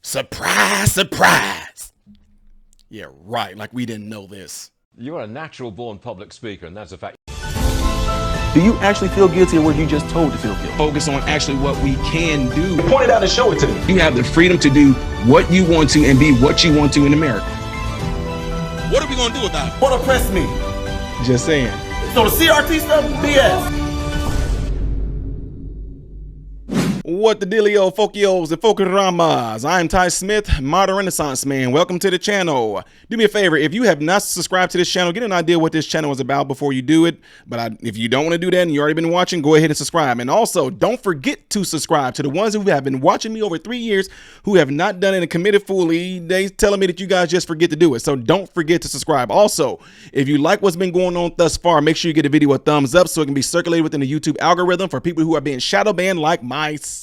Surprise, surprise. Yeah, right, like we didn't know this. You are a natural born public speaker, and that's a fact. Do you actually feel guilty or were you just told to feel guilty? Focus on actually what we can do. Point it out and show it to me. You have the freedom to do what you want to and be what you want to in America. What are we gonna do about it? What oppressed me? Just saying. So the CRT stuff is BS. What the dealio, folkios and folkramas? I'm Ty Smith, modern renaissance man. Welcome to the channel. Do me a favor, if you have not subscribed to this channel, get an idea what this channel is about before you do it. But if you don't want to do that and you already been watching, go ahead and subscribe. And also, don't forget to subscribe to the ones who have been watching me over 3 years who have not done it and committed fully. They telling me that you guys just forget to do it. So don't forget to subscribe. Also, if you like what's been going on thus far, make sure you get the video a thumbs up so it can be circulated within the YouTube algorithm for people who are being shadow banned like myself.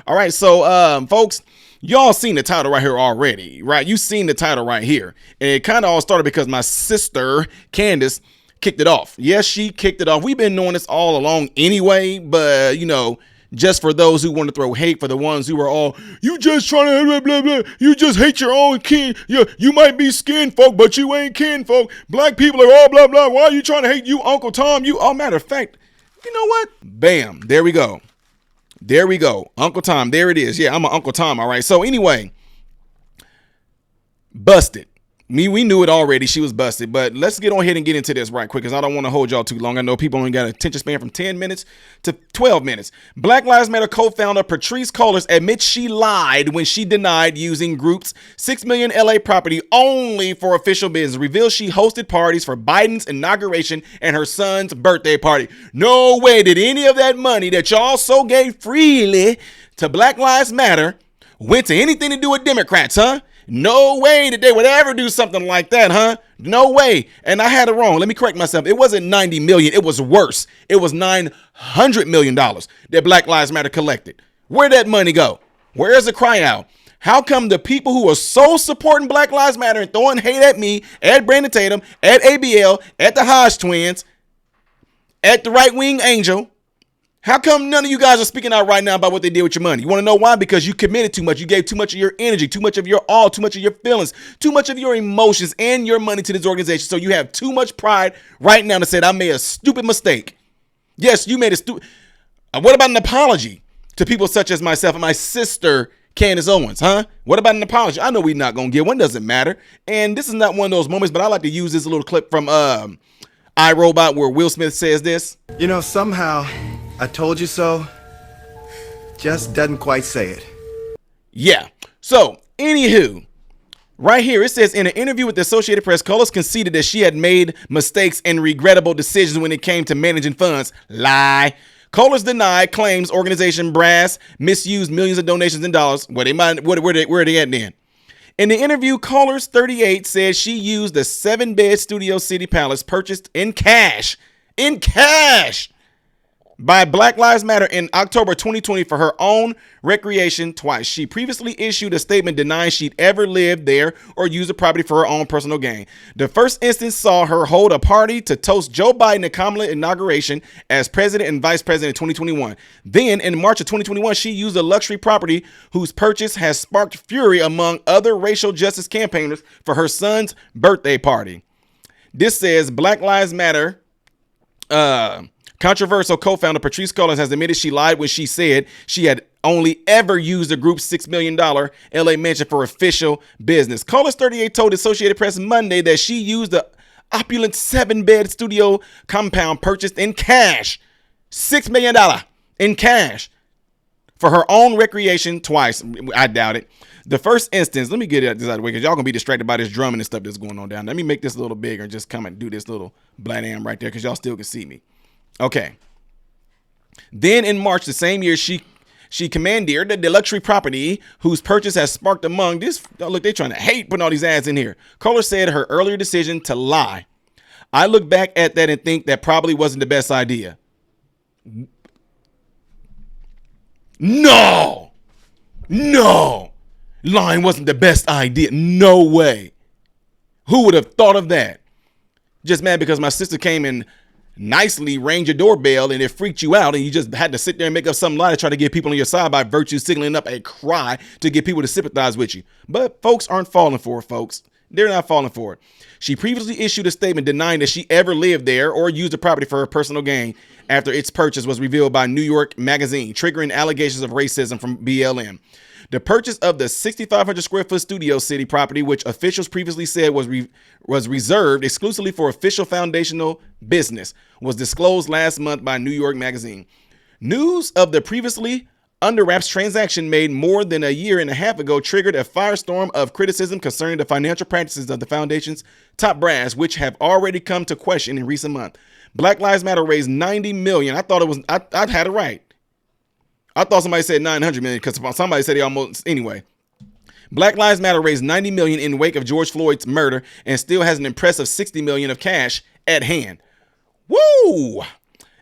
All right, so folks, y'all seen the title right here already, right? You seen the title right here, and it kind of all started because my sister Candace kicked it off. Yes, she kicked it off. We've been knowing this all along anyway, but you know, just for those who want to throw hate, for the ones who are all, you just trying to blah, blah, blah. You just hate your own kin. You might be skin folk, but you ain't kin folk. Black people are all blah blah. Why are you trying to hate you, Uncle Tom? You, all matter of fact, you know what? Bam, there we go. There we go. Uncle Tom. There it is. Yeah, I'm an Uncle Tom. All right. So anyway, busted. We knew it already. She was busted. But let's get on ahead and get into this right quick because I don't want to hold y'all too long. I know people only got an attention span from 10 minutes to 12 minutes. Black Lives Matter co-founder Patrisse Cullors admits she lied when she denied using group's $6 million LA property only for official business. Reveals she hosted parties for Biden's inauguration and her son's birthday party. No way did any of that money that y'all so gave freely to Black Lives Matter went to anything to do with Democrats, huh? No way that they would ever do something like that, huh? No way. And I had it wrong. Let me correct myself. It wasn't 90 million. It was worse. It was $900 million that Black Lives Matter collected. Where'd that money go? Where's the cry out? How come the people who are so supporting Black Lives Matter and throwing hate at me, at Brandon Tatum, at ABL, at the Hodge twins, at the right wing angel, how come none of you guys are speaking out right now about what they did with your money? You want to know why? Because you committed too much. You gave too much of your energy, too much of your all, too much of your feelings, too much of your emotions and your money to this organization. So you have too much pride right now to say, I made a stupid mistake. Yes, you made a stupid. What about an apology to people such as myself and my sister, Candace Owens, huh? What about an apology? I know we're not going to get one. Doesn't matter. And this is not one of those moments, but I like to use this little clip from iRobot where Will Smith says this. You know, somehow I told you so just doesn't quite say it. Yeah. So, anywho, right here, it says in an interview with the Associated Press, Cullors conceded that she had made mistakes and regrettable decisions when it came to managing funds. Lie. Cullors denied claims organization brass misused millions of donations in dollars. Where are they at then? In the interview, Cullors 38 said she used the 7-bed Studio City Palace purchased in cash by Black Lives Matter in October 2020 for her own recreation twice. She previously issued a statement denying she'd ever lived there or used the property for her own personal gain. The first instance saw her hold a party to toast Joe Biden and Kamala inauguration as president and vice president in 2021. Then in March of 2021, she used a luxury property whose purchase has sparked fury among other racial justice campaigners for her son's birthday party. This says Black Lives Matter controversial co-founder Patrisse Cullors has admitted she lied when she said she had only ever used the group's $6 million LA mansion for official business. Cullors 38 told Associated Press Monday that she used the opulent 7-bed studio compound purchased in cash, $6 million in cash, for her own recreation twice. I doubt it. The first instance, let me get this out of the way because y'all gonna be distracted by this drumming and stuff that's going on down. Let me make this a little bigger and just come and do this little blam right there because y'all still can see me. Okay. Then in March the same year, she commandeered the luxury property whose purchase has sparked among this. Oh, look, they're trying to hate putting all these ads in here. Cullors said her earlier decision to lie. I look back at that and think that probably wasn't the best idea. No, lying wasn't the best idea. No way. Who would have thought of that? Just mad because my sister came and nicely rang your doorbell and it freaked you out and you just had to sit there and make up some lie to try to get people on your side by virtue signaling up a cry to get people to sympathize with you. But folks aren't falling for it, folks. They're not falling for it. She previously issued a statement denying that she ever lived there or used the property for her personal gain after its purchase was revealed by New York Magazine, triggering allegations of racism from BLM. The purchase of the 6,500 square foot Studio City property, which officials previously said was reserved exclusively for official foundational business, was disclosed last month by New York Magazine. News of the previously under wraps transaction made more than a year and a half ago triggered a firestorm of criticism concerning the financial practices of the foundation's top brass, which have already come to question in recent months. Black Lives Matter raised $90 million. I thought it was, I had it right. I thought somebody said 900 million because somebody said he almost, anyway. Black Lives Matter raised 90 million in wake of George Floyd's murder and still has an impressive 60 million of cash at hand. Woo!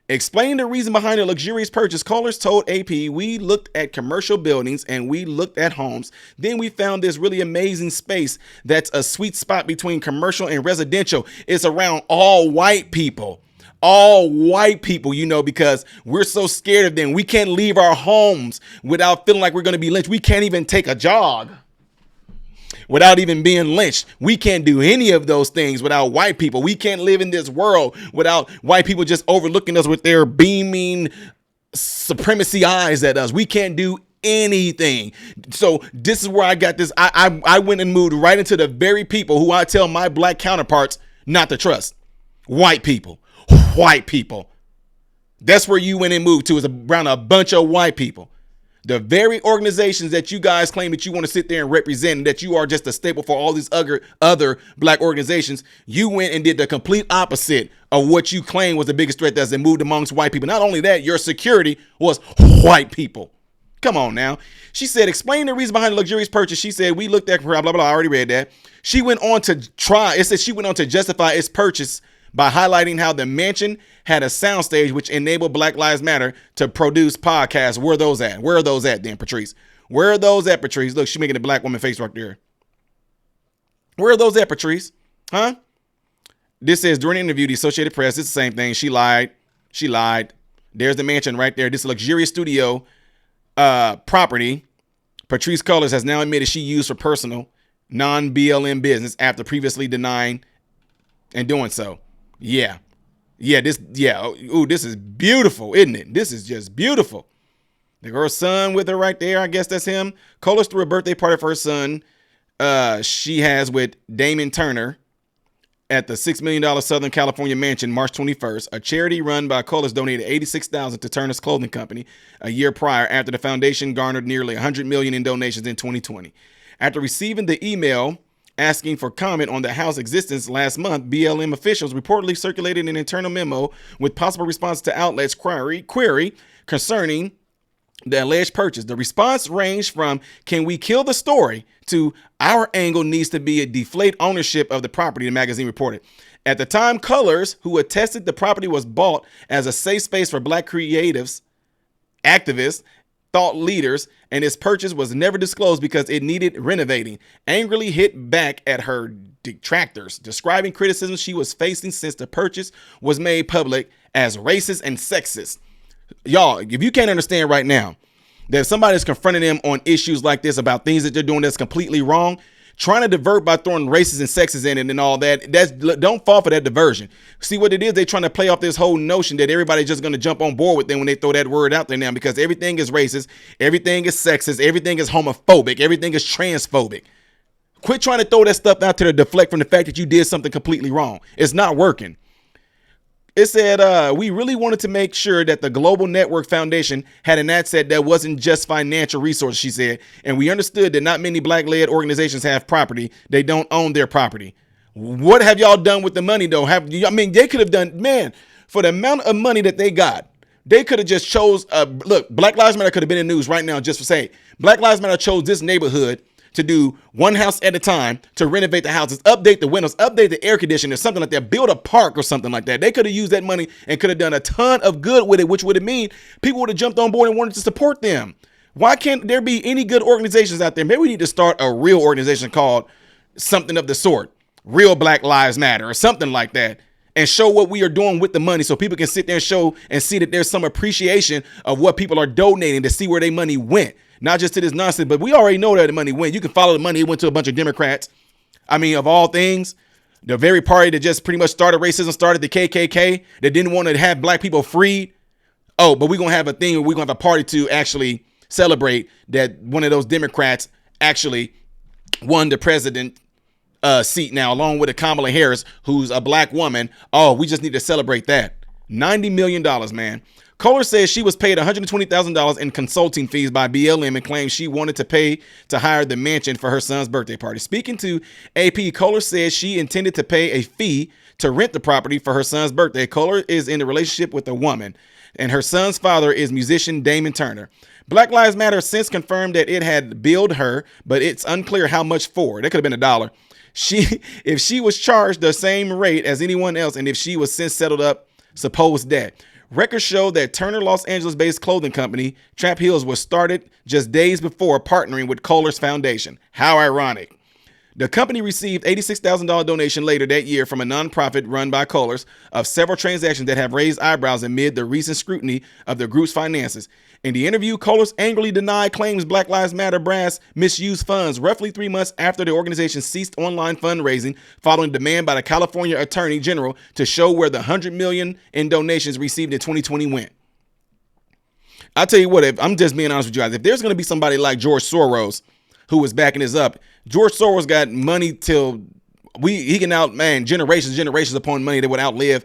Explaining the reason behind the luxurious purchase, Cullors told AP, "We looked at commercial buildings and we looked at homes. Then we found this really amazing space that's a sweet spot between commercial and residential. It's around all white people." All white people, you know, because we're so scared of them. We can't leave our homes without feeling like we're going to be lynched. We can't even take a jog without even being lynched. We can't do any of those things without white people. We can't live in this world without white people just overlooking us with their beaming supremacy eyes at us. We can't do anything. So this is where I got this. I went and moved right into the very people who I tell my black counterparts not to trust. White people. White people. That's where you went and moved to, is around a bunch of white people. The very organizations that you guys claim that you want to sit there and represent, and that you are just a staple for all these other black organizations, you went and did the complete opposite of what you claim was the biggest threat that's moved amongst white people. Not only that, your security was white people. Come on now. She said, explain the reason behind the luxurious purchase. She said, we looked at blah, blah, blah. I already read that. She went on to she went on to justify its purchase by highlighting how the mansion had a soundstage which enabled Black Lives Matter to produce podcasts. Where are those at? Where are those at then, Patrisse? Where are those at, Patrisse? Look, she's making a black woman face right there. Where are those at, Patrisse? Huh? This says, during an interview, the Associated Press, it's the same thing. She lied. She lied. There's the mansion right there. This luxurious studio property Patrisse Cullors has now admitted she used for personal, non-BLM business after previously denying and doing so. Yeah. This is beautiful, isn't it? This is just beautiful. The girl's son with her right there. I guess that's him. Cullors threw a birthday party for her son. She has with Damon Turner at the $6 million Southern California mansion March 21st. A charity run by Cullors donated $86,000 to Turner's clothing company a year prior, after the foundation garnered nearly $100 million in donations in 2020. After receiving the email asking for comment on the house's existence last month, BLM officials reportedly circulated an internal memo with possible response to outlets' query concerning the alleged purchase. The response ranged from, "Can we kill the story?" to "Our angle needs to be a deflate ownership of the property," the magazine reported. At the time, Cullors, who attested the property was bought as a safe space for black creatives, activists, thought leaders, and its purchase was never disclosed because it needed renovating, angrily hit back at her detractors, describing criticism she was facing since the purchase was made public as racist and sexist. Y'all, if you can't understand right now that somebody's confronting them on issues like this about things that they're doing that's completely wrong, trying to divert by throwing racist and sexist in it and all that, don't fall for that diversion. See what it is? They're trying to play off this whole notion that everybody's just going to jump on board with them when they throw that word out there now, because everything is racist, everything is sexist, everything is homophobic, everything is transphobic. Quit trying to throw that stuff out there to deflect from the fact that you did something completely wrong. It's not working. It said, we really wanted to make sure that the Global Network Foundation had an asset that wasn't just financial resources, she said. And we understood that not many black-led organizations have property. They don't own their property. What have y'all done with the money, though? They could have done, man, for the amount of money that they got, they could have just chose, look, Black Lives Matter could have been in the news right now just for saying, Black Lives Matter chose this neighborhood to do one house at a time, to renovate the houses, update the windows, update the air conditioner, something like that, build a park or something like that. They could have used that money and could have done a ton of good with it, which would have mean people would have jumped on board and wanted to support them. Why can't there be any good organizations out there? Maybe we need to start a real organization called something of the sort, Real Black Lives Matter or something like that, and show what we are doing with the money so people can sit there and show and see that there's some appreciation of what people are donating to see where their money went. Not just to this nonsense, but we already know that the money went. You can follow the money. It went to a bunch of Democrats. I mean, of all things, the very party that just pretty much started racism, started the KKK, that didn't want to have black people freed. Oh, but we're going to have a thing where we're going to have a party to actually celebrate that one of those Democrats actually won the president seat now, along with a Kamala Harris, who's a black woman. Oh, we just need to celebrate that. $90 million, man. Cullors says she was paid $120,000 in consulting fees by BLM and claims she wanted to pay to hire the mansion for her son's birthday party. Speaking to AP, Cullors says she intended to pay a fee to rent the property for her son's birthday. Cullors is in a relationship with a woman, and her son's father is musician Damon Turner. Black Lives Matter since confirmed that it had billed her, but it's unclear how much for. That could have been $1. If she was charged the same rate as anyone else, and if she was since settled up supposed debt. Records show that Turner Los Angeles-based clothing company Trap Heels was started just days before partnering with Cullors Foundation. How ironic. The company received $86,000 donation later that year from a nonprofit run by Cullors of several transactions that have raised eyebrows amid the recent scrutiny of the group's finances. In the interview, Cullors angrily denied claims Black Lives Matter brass misused funds roughly 3 months after the organization ceased online fundraising following demand by the California Attorney General to show where the $100 million in donations received in 2020 went. I'll tell you what, if I'm just being honest with you guys, if there's going to be somebody like George Soros who was backing this up, George Soros got money till he can generations upon money that would outlive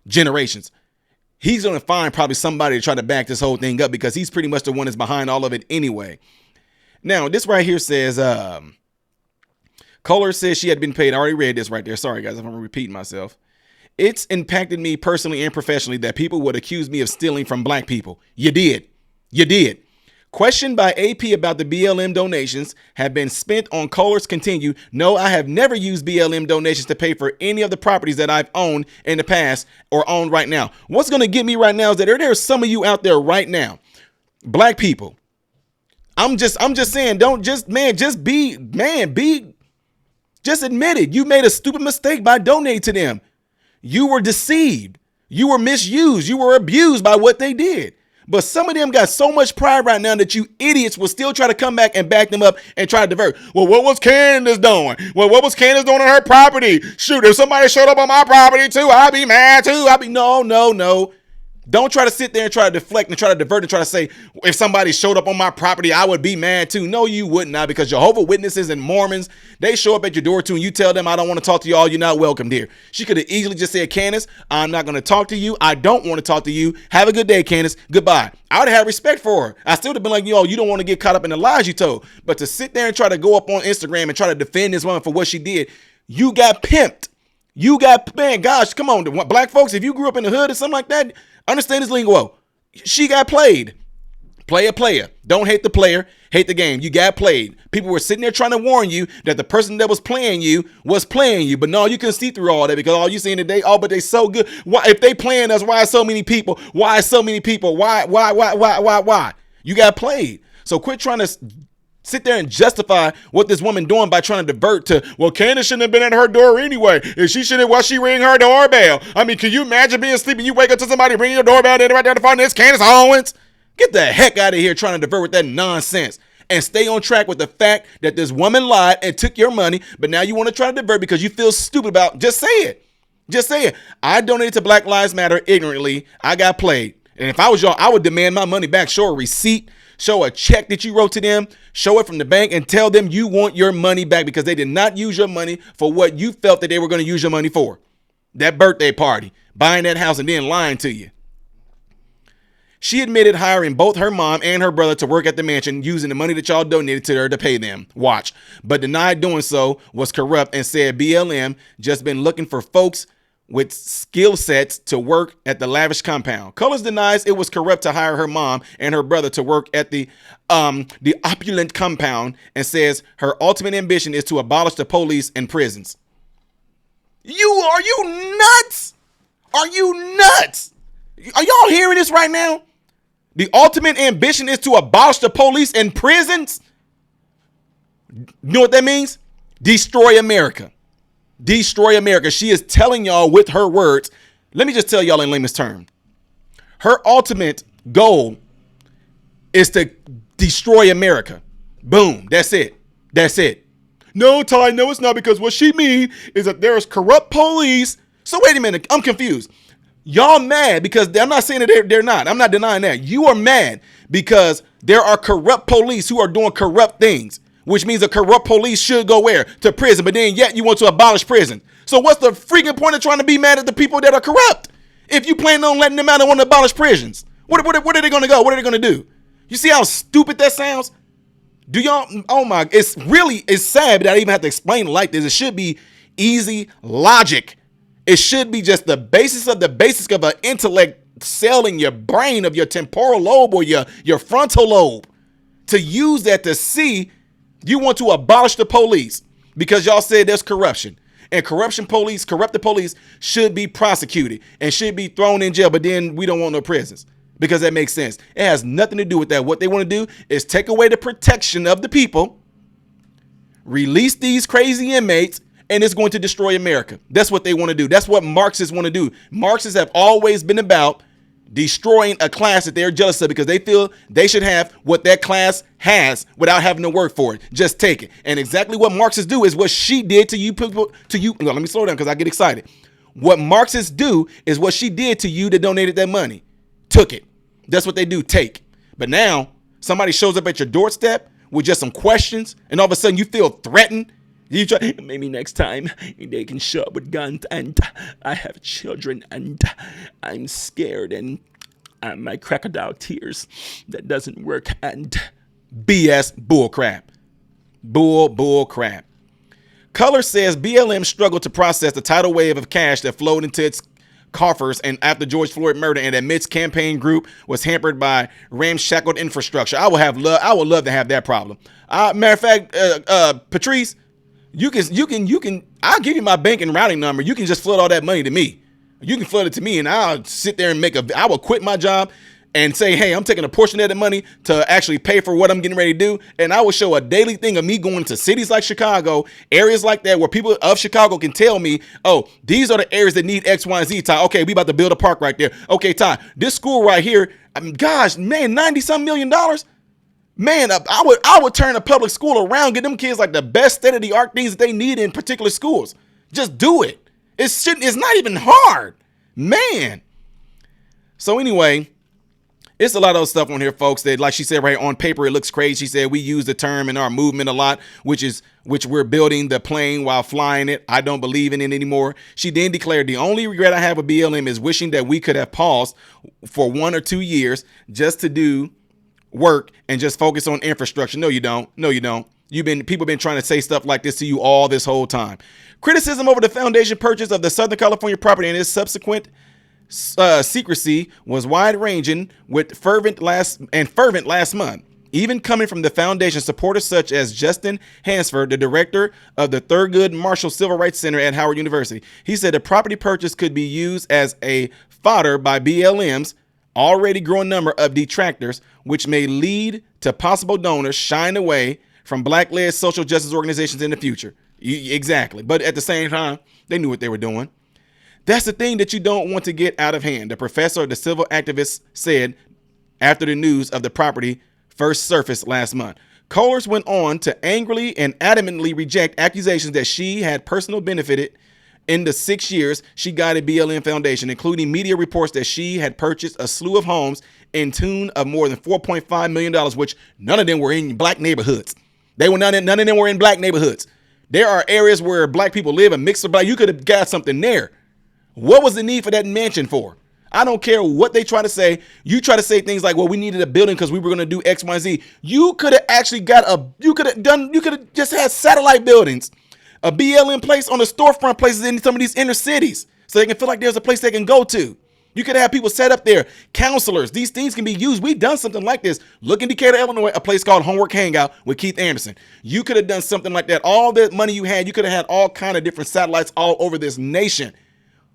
generations. He's going to find probably somebody to try to back this whole thing up because he's pretty much the one that's behind all of it anyway. Now, this right here says, Cullors says she had been paid. I already read this right there. Sorry, guys, if I'm repeating myself. It's impacted me personally and professionally that people would accuse me of stealing from black people. You did. You did. Questioned by AP about the BLM donations have been spent on Cullors continued. No, I have never used BLM donations to pay for any of the properties that I've owned in the past or own right now. What's going to get me right now is that there's some of you out there right now, black people. I'm just saying, just admit it. You made a stupid mistake by donating to them. You were deceived. You were misused. You were abused by what they did. But some of them got so much pride right now that you idiots will still try to come back and back them up and try to divert. Well, what was Candace doing? Well, what was Candace doing on her property? Shoot, if somebody showed up on my property too, I'd be mad too. No. Don't try to sit there and try to deflect and try to divert and try to say, if somebody showed up on my property, I would be mad too. No, you would not, because Jehovah's Witnesses and Mormons, they show up at your door too, and you tell them, I don't want to talk to y'all. You're not welcome here. She could have easily just said, Candace, I'm not going to talk to you. I don't want to talk to you. Have a good day, Candace. Goodbye. I would have had respect for her. I still would have been like, you don't want to get caught up in the lies you told. But to sit there and try to go up on Instagram and try to defend this woman for what she did, you got pimped. Man, gosh, come on. Black folks, if you grew up in the hood or something like that, understand this lingo. She got played. Player. Don't hate the player, hate the game. You got played. People were sitting there trying to warn you that the person that was playing you. But no, you couldn't see through all that because all you seeing today, but they so good. Why, if they playing us, why so many people? Why so many people? Why? You got played. So quit trying to sit there and justify what this woman doing by trying to divert to, well, Candace shouldn't have been at her door anyway. If she shouldn't, why she ring her doorbell? I mean, can you imagine being asleep and you wake up to somebody ringing your doorbell and right there to find this Candace Owens? Get the heck out of here trying to divert with that nonsense and stay on track with the fact that this woman lied and took your money, but now you want to try to divert because you feel stupid about, just say it. Just say it. I donated to Black Lives Matter ignorantly. I got played. And if I was y'all, I would demand my money back. Show a receipt. Show a check that you wrote to them, show it from the bank, and tell them you want your money back because they did not use your money for what you felt that they were going to use your money for. That birthday party, buying that house, and then lying to you. She admitted hiring both her mom and her brother to work at the mansion using the money that y'all donated to her to pay them. Watch. But denied doing so, was corrupt, and said BLM just been looking for folks with skill sets to work at the lavish compound. Cullors denies it was corrupt to hire her mom and her brother to work at the opulent compound and says her ultimate ambition is to abolish the police and prisons. Are you nuts? Are you nuts? Are y'all hearing this right now? The ultimate ambition is to abolish the police and prisons? You know what that means? Destroy America. destroy America. She is telling y'all with her words. Let me just tell y'all in layman's terms. Her ultimate goal is to destroy America. Boom. That's it. That's it. No, Ty, no, it's not, because what she mean is that there's corrupt police. So wait a minute. I'm confused. Y'all mad because I'm not saying that they're not. I'm not denying that. You are mad because there are corrupt police who are doing corrupt things, which means the corrupt police should go where? To prison. But then yet you want to abolish prison. So what's the freaking point of trying to be mad at the people that are corrupt? If you plan on letting them out and want to abolish prisons, where are they going to go? What are they going to do? You see how stupid that sounds? Do y'all? Oh my! It's sad that I even have to explain it like this. It should be easy logic. It should be just the basis of an intellect cell in your brain, of your temporal lobe or your frontal lobe, to use that to see you want to abolish the police because y'all said there's corruption. And corrupted police should be prosecuted and should be thrown in jail, but then we don't want no prisons because that makes sense. It has nothing to do with that. What they want to do is take away the protection of the people, release these crazy inmates, and it's going to destroy America. That's what they want to do. That's what Marxists want to do. Marxists have always been about destroying a class that they're jealous of because they feel they should have what that class has without having to work for it. Just take it. And exactly what Marxists do is what she did to you people. Let me slow down because I get excited. What Marxists do is what she did to you that donated that money. Took it. That's what they do. Take. But now somebody shows up at your doorstep with just some questions, and all of a sudden you feel threatened. You try, maybe next time they can show up with guns, and I have children, and I'm scared, and my crocodile tears, that doesn't work, and BS, bull crap. Bull crap. Cullors says BLM struggled to process the tidal wave of cash that flowed into its coffers and after George Floyd murder, and admits campaign group was hampered by ramshackled infrastructure. I would love to have that problem. Matter of fact, Patrisse, you can, I'll give you my bank and routing number. You can just flood all that money to me. You can flood it to me, and I'll sit there and I will quit my job and say, hey, I'm taking a portion of that money to actually pay for what I'm getting ready to do. And I will show a daily thing of me going to cities like Chicago, areas like that where people of Chicago can tell me, oh, these are the areas that need X, Y, and Z, Ty. Okay, we about to build a park right there. Okay, Ty, this school right here, gosh, man, $90-some million. Man, I would turn a public school around, get them kids like the best state-of-the-art things that they need in particular schools. Just do it. It's not even hard, man. So anyway, it's a lot of those stuff on here, folks, that, like she said, right on paper, it looks crazy. She said we use the term in our movement a lot, which we're building the plane while flying it. I don't believe in it anymore. She then declared, the only regret I have with BLM is wishing that we could have paused for 1 or 2 years just to do work and just focus on infrastructure. No, you don't. No, you don't. People been trying to say stuff like this to you all this whole time. Criticism over the foundation purchase of the Southern California property and its subsequent secrecy was wide-ranging with fervent last month, even coming from the foundation supporters such as Justin Hansford, the director of the Thurgood Marshall Civil Rights Center at Howard University. He said the property purchase could be used as a fodder by BLM's already growing number of detractors, which may lead to possible donors shying away from black-led social justice organizations in the future. Exactly. But at the same time, they knew what they were doing. That's the thing that you don't want to get out of hand, the professor of the civil activist said after the news of the property first surfaced last month. Cullors went on to angrily and adamantly reject accusations that she had personally benefited in the 6 years she guided BLM Foundation, including media reports that she had purchased a slew of homes in tune of more than $4.5 million, which none of them were in black neighborhoods. None of them were in black neighborhoods. There are areas where black people live, a mix of black. You could have got something there. What was the need for that mansion for? I don't care what they try to say. You try to say things like, well, we needed a building because we were going to do X, Y, Z. You could have actually you could have just had satellite buildings, a BLM place on the storefront places in some of these inner cities so they can feel like there's a place they can go to. You could have people set up there, counselors. These things can be used. We've done something like this. Look in Decatur, Illinois, a place called Homework Hangout with Keith Anderson. You could have done something like that. All the money you had, you could have had all kind of different satellites all over this nation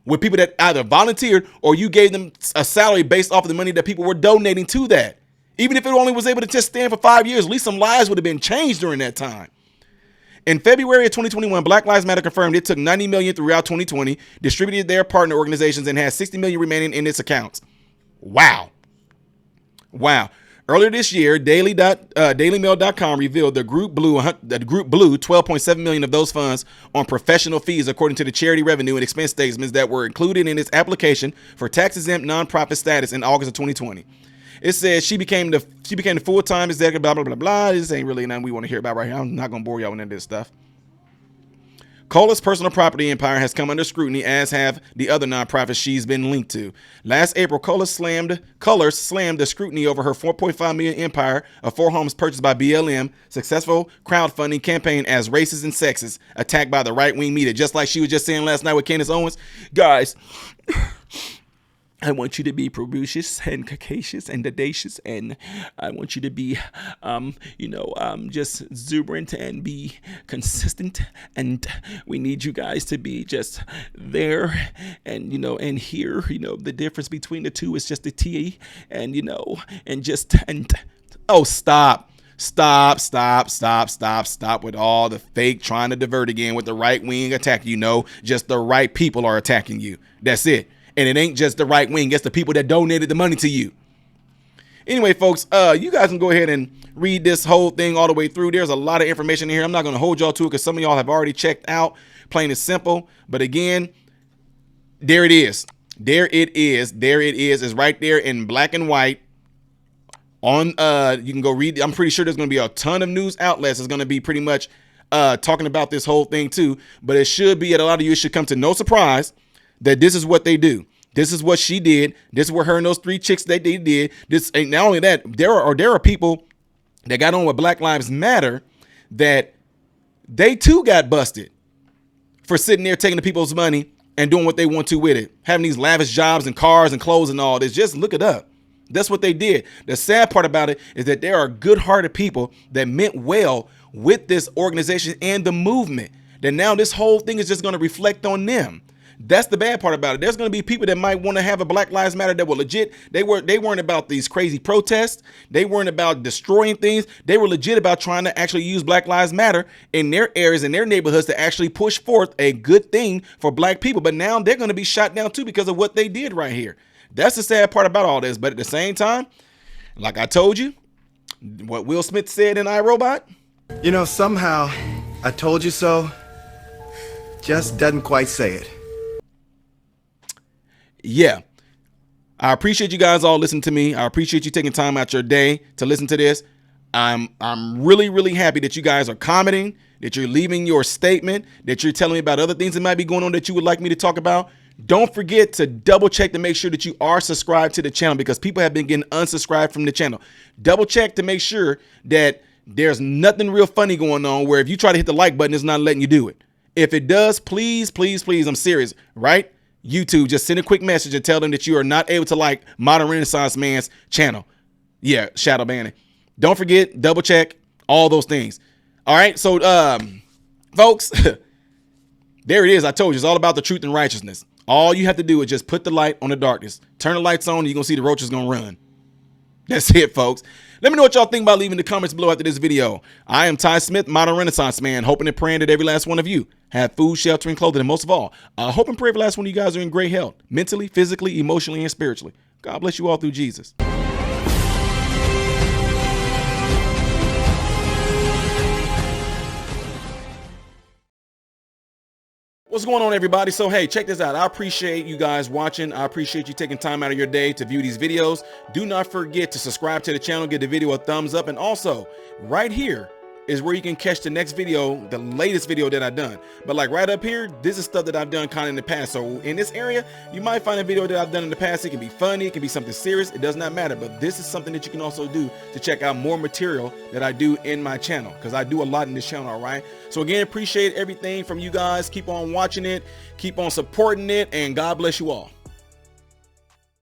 with people that either volunteered or you gave them a salary based off of the money that people were donating to that. Even if it only was able to just stand for 5 years, at least some lives would have been changed during that time. In February of 2021, Black Lives Matter confirmed it took $90 million throughout 2020, distributed their partner organizations, and has $60 million remaining in its accounts. Wow. Earlier this year, DailyMail.com revealed the group blew $12.7 million of those funds on professional fees, according to the charity revenue and expense statements that were included in its application for tax-exempt nonprofit status in August of 2020. It says she became the full-time executive, blah, blah, blah, blah. This ain't really nothing we want to hear about right here. I'm not going to bore y'all with any of this stuff. Cullors' personal property empire has come under scrutiny, as have the other nonprofits she's been linked to. Last April, Cullors slammed the scrutiny over her $4.5 million empire of 4 homes purchased by BLM, successful crowdfunding campaign as racist and sexist, attacked by the right-wing media. Just like she was just saying last night with Candace Owens. Guys, I want you to be precocious and cacacious and audacious, and I want you to be, just exuberant and be consistent. And we need you guys to be just there and, and here, the difference between the two is just the T and, stop with all the fake trying to divert again with the right wing attack. Just the right people are attacking you. That's it. And it ain't just the right wing. It's the people that donated the money to you. Anyway, folks, you guys can go ahead and read this whole thing all the way through. There's a lot of information in here. I'm not going to hold y'all to it because some of y'all have already checked out. Plain and simple. But again, there it is. It's right there in black and white. You can go read. I'm pretty sure there's going to be a ton of news outlets that's going to be pretty much talking about this whole thing too. But it should be, at a lot of you, it should come to no surprise that this is what they do. This is what she did. This is what her and those 3 chicks that they did. This ain't not only that, there are people that got on with Black Lives Matter that they too got busted for sitting there taking the people's money and doing what they want to with it. Having these lavish jobs and cars and clothes and all this. Just look it up. That's what they did. The sad part about it is that there are good-hearted people that meant well with this organization and the movement. That now this whole thing is just going to reflect on them. That's the bad part about it. There's going to be people that might want to have a Black Lives Matter that were legit. They weren't about these crazy protests. They weren't about destroying things. They were legit about trying to actually use Black Lives Matter in their areas, in their neighborhoods, to actually push forth a good thing for black people. But now they're going to be shot down too because of what they did right here. That's the sad part about all this. But at the same time, like I told you, what Will Smith said in iRobot. Somehow, I told you so just doesn't quite say it. Yeah, I appreciate you guys all listening to me. I appreciate you taking time out your day to listen to this. I'm really, really happy that you guys are commenting, that you're leaving your statement, that you're telling me about other things that might be going on that you would like me to talk about. Don't forget to double check to make sure that you are subscribed to the channel, because people have been getting unsubscribed from the channel. Double check to make sure that there's nothing real funny going on where if you try to hit the like button, it's not letting you do it. If it does, please, I'm serious, right? YouTube, just send a quick message and tell them that you are not able to like Modern Renaissance Man's channel. Yeah, shadow banning. Don't forget, double check, all those things. All right, so folks, there it is. I told you, it's all about the truth and righteousness. All you have to do is just put the light on the darkness. Turn the lights on, and you're going to see the roaches going to run. That's it, folks. Let me know what y'all think by leaving the comments below after this video. I am Ty Smith, Modern Renaissance Man, hoping and praying that every last one of you have food, shelter, and clothing. And most of all, I hope and pray every last one of you guys are in great health, mentally, physically, emotionally, and spiritually. God bless you all through Jesus. What's going on, everybody? So, hey, check this out. I appreciate you guys watching. I appreciate you taking time out of your day to view these videos. Do not forget to subscribe to the channel, give the video a thumbs up, and also right here is where you can catch the next video, the latest video that I've done. But like right up here, this is stuff that I've done kind of in the past. So in this area, you might find a video that I've done in the past. It can be funny, it can be something serious. It does not matter. But this is something that you can also do to check out more material that I do in my channel, because I do a lot in this channel. All right. So again, appreciate everything from you guys. Keep on watching it, keep on supporting it, and God bless you all.